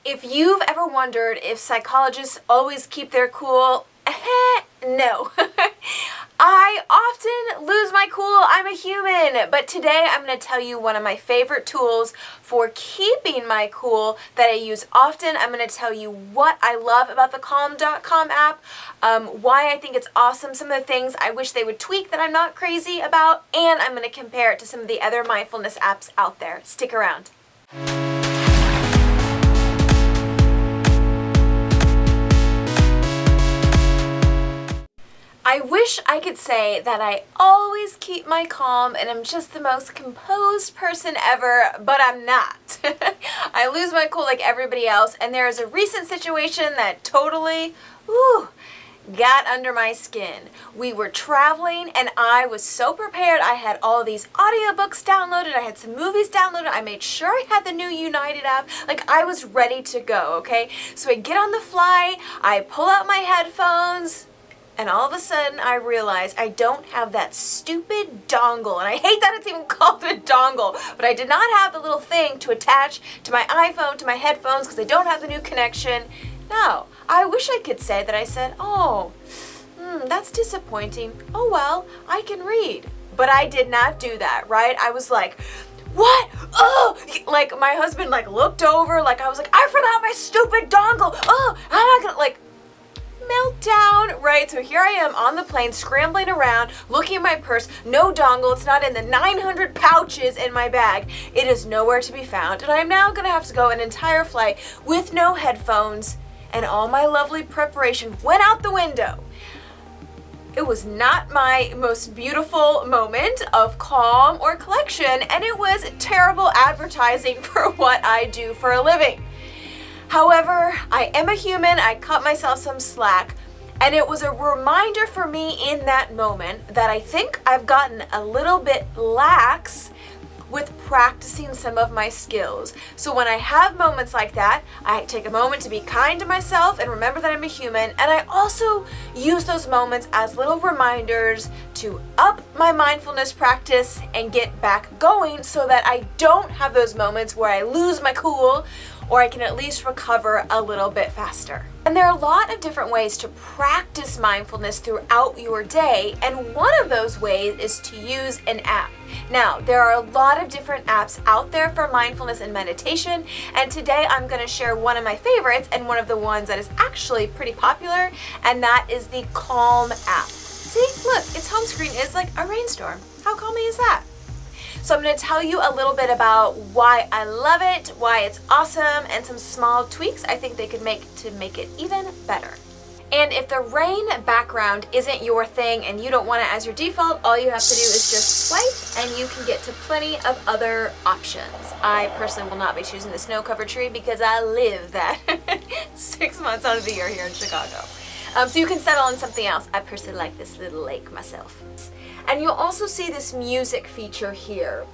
If you've ever wondered if psychologists always keep their cool, no. I often lose my cool. I'm a human. But today I'm going to tell you one of my favorite tools for keeping my cool that I use often. I'm going to tell you what I love about the Calm.com app, why I think it's awesome, some of the things I wish they would tweak that I'm not crazy about, and I'm going to compare it to some of the other mindfulness apps out there. Stick around. I wish I could say that I always keep my calm and I'm just the most composed person ever, but I'm not. I lose my cool like everybody else, and there is a recent situation that totally, got under my skin. We were traveling and I was so prepared. I had all these audiobooks downloaded, I had some movies downloaded, I made sure I had the new United app, like I was ready to go, okay? So I get on the flight, I pull out my headphones, and all of a sudden I realize I don't have that stupid dongle. And I hate that it's even called a dongle, but I did not have the little thing to attach to my iPhone, to my headphones, because I don't have the new connection. No, I wish I could say that I said, that's disappointing. Oh well, I can read. But I did not do that, right? I was like, what? Oh, like my husband looked over, I was like, I forgot my stupid dongle. Oh, I'm not gonna meltdown, right? So here I am on the plane, scrambling around, looking at my purse, no dongle, it's not in the 900 pouches in my bag. It is nowhere to be found, and I'm now gonna have to go an entire flight with no headphones, and all my lovely preparation went out the window. It was not my most beautiful moment of calm or collection, and it was terrible advertising for what I do for a living. However, I am a human, I cut myself some slack, and it was a reminder for me in that moment that I think I've gotten a little bit lax with practicing some of my skills. So when I have moments like that, I take a moment to be kind to myself and remember that I'm a human, and I also use those moments as little reminders to up my mindfulness practice and get back going so that I don't have those moments where I lose my cool, or I can at least recover a little bit faster. And there are a lot of different ways to practice mindfulness throughout your day, and one of those ways is to use an app. Now, there are a lot of different apps out there for mindfulness and meditation, and today I'm going to share one of my favorites and one of the ones that is actually pretty popular, and that is the Calm app. See, look, its home screen is like a rainstorm. How calming is that? So I'm going to tell you a little bit about why I love it, why it's awesome, and some small tweaks I think they could make to make it even better. And if the rain background isn't your thing and you don't want it as your default, all you have to do is just swipe and you can get to plenty of other options. I personally will not be choosing the snow-covered tree because I live that 6 months out of the year here in Chicago. So you can settle on something else. I personally like this little lake myself. And you'll also see this music feature here.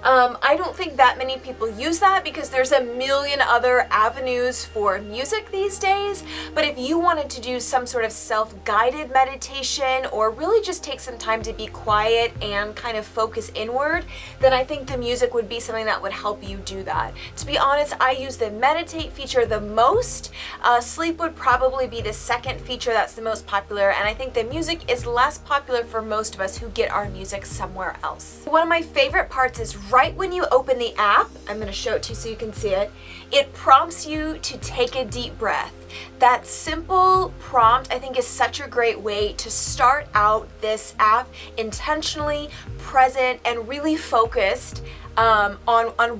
I don't think that many people use that because there's a million other avenues for music these days, but if you wanted to do some sort of self-guided meditation or really just take some time to be quiet and kind of focus inward, then I think the music would be something that would help you do that. To be honest, I use the meditate feature the most. Sleep would probably be the second feature that's the most popular, and I think the music is less popular for most of us who get our music somewhere else. One of my favorite parts is right when you open the app, I'm going to show it to you so you can see it, it prompts you to take a deep breath. That simple prompt I think is such a great way to start out this app intentionally present and really focused on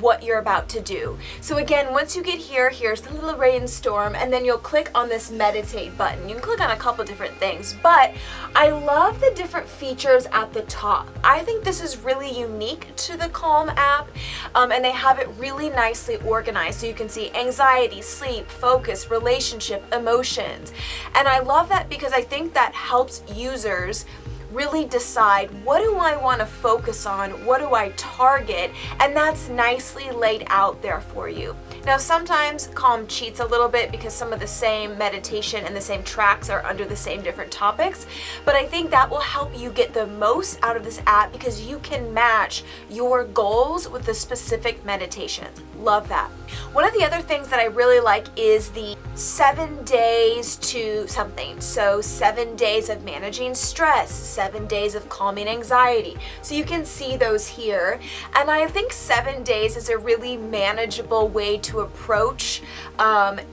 what you're about to do. So again, once you get here, here's the little rainstorm, and then you'll click on this meditate button. You can click on a couple different things, but I love the different features at the top. I think this is really unique to the Calm app, and they have it really nicely organized. So you can see anxiety, sleep, focus, relationship, emotions. And I love that because I think that helps users really decide, what do I want to focus on, what do I target, and that's nicely laid out there for you. Now sometimes Calm cheats a little bit because some of the same meditation and the same tracks are under the same different topics, but I think that will help you get the most out of this app because you can match your goals with the specific meditations. love that. One of the other things that I really like is the 7 days to something. So 7 days of managing stress, 7 days of calming anxiety. So you can see those here. And I think 7 days is a really manageable way to approach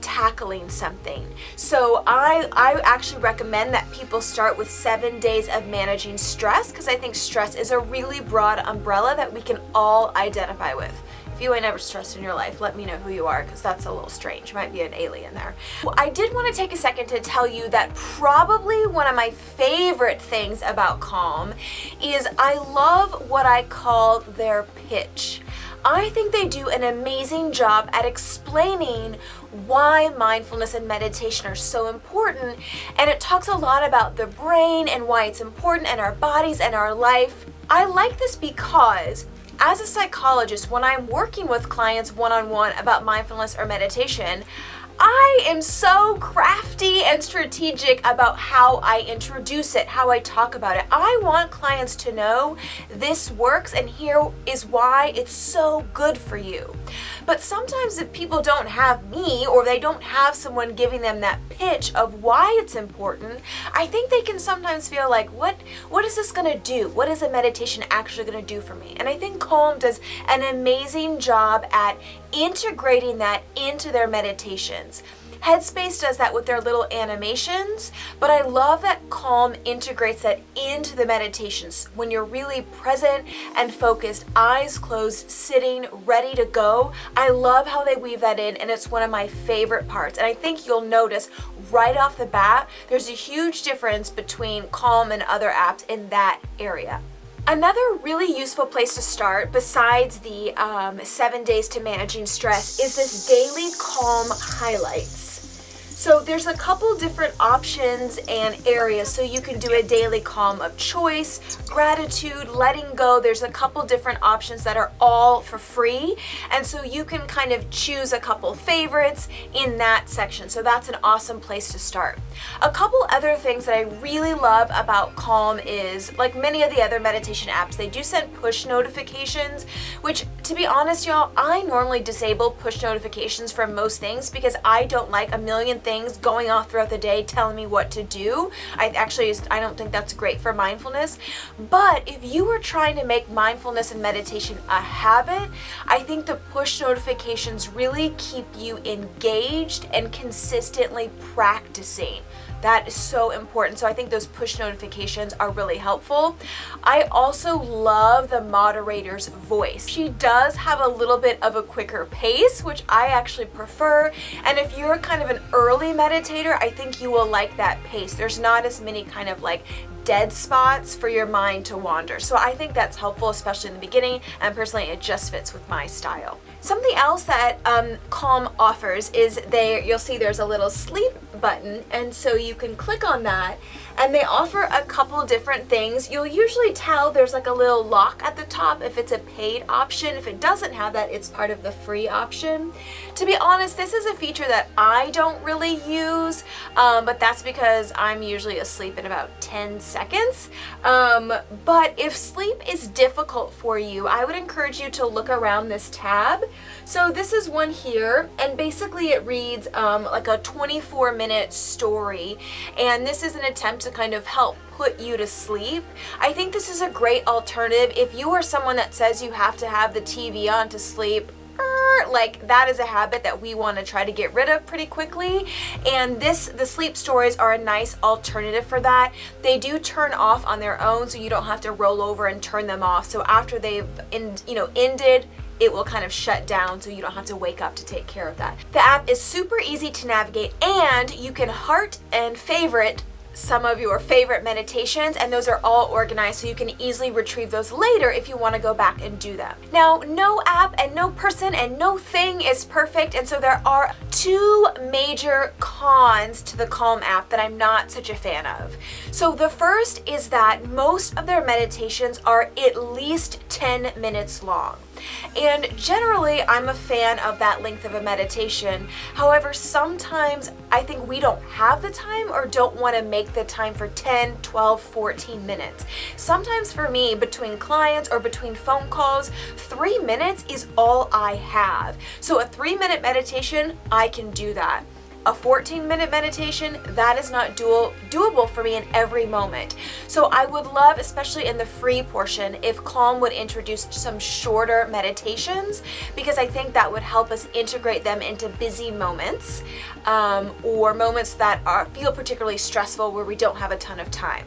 tackling something. So I actually recommend that people start with 7 days of managing stress, because I think stress is a really broad umbrella that we can all identify with. If you ain't ever stressed in your life, let me know who you are, because that's a little strange. Might be an alien there. Well, I did want to take a second to tell you that probably one of my favorite things about Calm is I love what I call their pitch. I think they do an amazing job at explaining why mindfulness and meditation are so important, and it talks a lot about the brain and why it's important, and our bodies and our life. I like this because as a psychologist, when I'm working with clients one-on-one about mindfulness or meditation, I am so crafty and strategic about how I introduce it, how I talk about it. I want clients to know this works and here is why it's so good for you. But sometimes if people don't have me, or they don't have someone giving them that pitch of why it's important, I think they can sometimes feel like, what is this gonna do? What is a meditation actually gonna do for me? And I think Calm does an amazing job at integrating that into their meditations. Headspace does that with their little animations, but I love that Calm integrates that into the meditations when you're really present and focused, eyes closed, sitting, ready to go. I love how they weave that in, and it's one of my favorite parts. And I think you'll notice right off the bat, there's a huge difference between Calm and other apps in that area. Another really useful place to start, besides the 7 days to managing stress, is this daily Calm highlights. So there's a couple different options and areas. So you can do a daily Calm of choice, gratitude, letting go. There's a couple different options that are all for free. And so you can kind of choose a couple favorites in that section. So that's an awesome place to start. A couple other things that I really love about Calm is, like many of the other meditation apps, they do send push notifications, which, to be honest, y'all, I normally disable push notifications for most things because I don't like a million things going off throughout the day telling me what to do. I don't think that's great for mindfulness. But if you are trying to make mindfulness and meditation a habit, I think the push notifications really keep you engaged and consistently practicing. That is so important. So I think those push notifications are really helpful. I also love the moderator's voice. She does have a little bit of a quicker pace, which I actually prefer. And if you're kind of an early meditator, I think you will like that pace. There's not as many kind of like dead spots for your mind to wander. So I think that's helpful, especially in the beginning, and personally it just fits with my style. Something else that Calm offers is you'll see there's a little sleep button, and so you can click on that, and they offer a couple different things. You'll usually tell there's like a little lock at the top if it's a paid option. If it doesn't have that, it's part of the free option. To be honest, this is a feature that I don't really use, but that's because I'm usually asleep in about 10 seconds. But if sleep is difficult for you, I would encourage you to look around this tab. So this is one here, and basically it reads like a 24-minute story, and this is an attempt to kind of help put you to sleep. I think this is a great alternative if you are someone that says you have to have the TV on to sleep. Like, that is a habit that we want to try to get rid of pretty quickly, and the sleep stories are a nice alternative for that. They do turn off on their own, so you don't have to roll over and turn them off. So after they've ended, it will kind of shut down, so you don't have to wake up to take care of that. The app is super easy to navigate, and you can heart and favorite some of your favorite meditations, and those are all organized so you can easily retrieve those later if you want to go back and do them. Now, no app and no person and no thing is perfect, and so there are two major cons to the Calm app that I'm not such a fan of. So the first is that most of their meditations are at least 10 minutes long. And generally, I'm a fan of that length of a meditation. However, sometimes I think we don't have the time or don't want to make the time for 10, 12, 14 minutes. Sometimes for me, between clients or between phone calls, 3 minutes is all I have. So a 3-minute meditation, I can do that. A 14-minute meditation, that is not doable for me in every moment. So I would love, especially in the free portion, if Calm would introduce some shorter meditations, because I think that would help us integrate them into busy moments or moments that feel particularly stressful where we don't have a ton of time.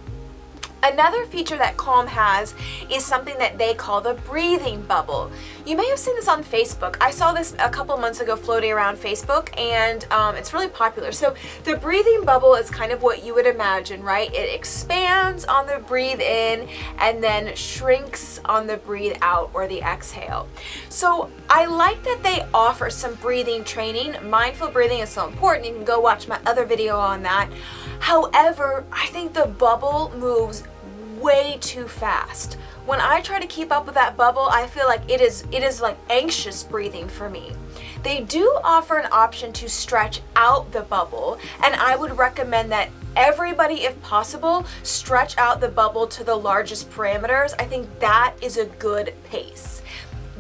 Another feature that Calm has is something that they call the breathing bubble. You may have seen this on Facebook. I saw this a couple months ago floating around Facebook, and it's really popular. So the breathing bubble is kind of what you would imagine, right? It expands on the breathe in and then shrinks on the breathe out or the exhale. So I like that they offer some breathing training. Mindful breathing is so important. You can go watch my other video on that. However, I think the bubble moves way too fast. When I try to keep up with that bubble, I feel like it is like anxious breathing for me. They do offer an option to stretch out the bubble, and I would recommend that everybody, if possible, stretch out the bubble to the largest parameters. I think that is a good pace.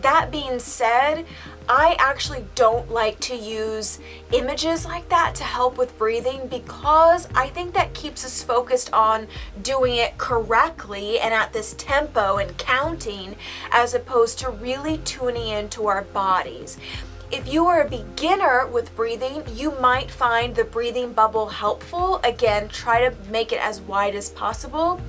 That being said, I actually don't like to use images like that to help with breathing, because I think that keeps us focused on doing it correctly and at this tempo and counting, as opposed to really tuning into our bodies. If you are a beginner with breathing, you might find the breathing bubble helpful. Again, try to make it as wide as possible.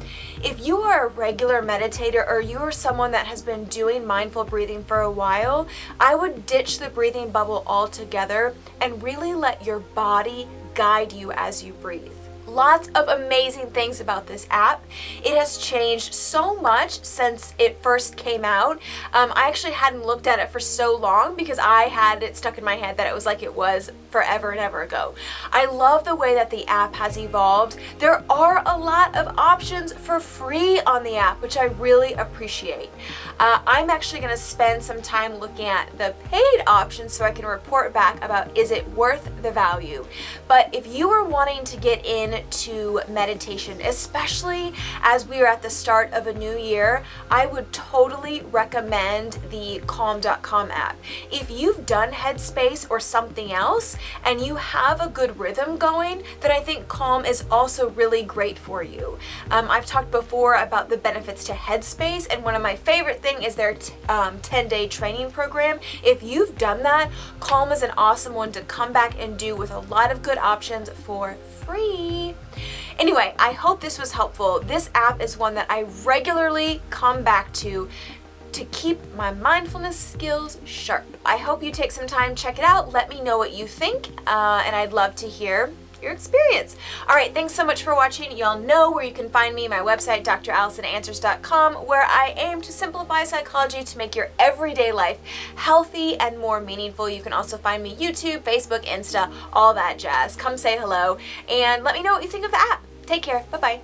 If you are a regular meditator or you are someone that has been doing mindful breathing for a while, I would ditch the breathing bubble altogether and really let your body guide you as you breathe. Lots of amazing things about this app. It has changed so much since it first came out. I actually hadn't looked at it for so long because I had it stuck in my head that it was like it was forever and ever ago. I love the way that the app has evolved. There are a lot of options for free on the app, which I really appreciate. I'm actually going to spend some time looking at the paid options so I can report back about, is it worth the value? But if you are wanting to get into meditation, especially as we are at the start of a new year, I would totally recommend the Calm.com app. If you've done Headspace or something else and you have a good rhythm going, then I think Calm is also really great for you. I've talked before about the benefits to Headspace, and one of my favorite things is their 10-day training program. If you've done that, Calm is an awesome one to come back and do with a lot of good options for free. Anyway, I hope this was helpful. This app is one that I regularly come back to keep my mindfulness skills sharp. I hope you take some time, check it out, let me know what you think, and I'd love to hear your experience. All right, thanks so much for watching. Y'all know where you can find me, my website, drallisonanswers.com, where I aim to simplify psychology to make your everyday life healthy and more meaningful. You can also find me YouTube, Facebook, Insta, all that jazz. Come say hello and let me know what you think of the app. Take care. Bye-bye.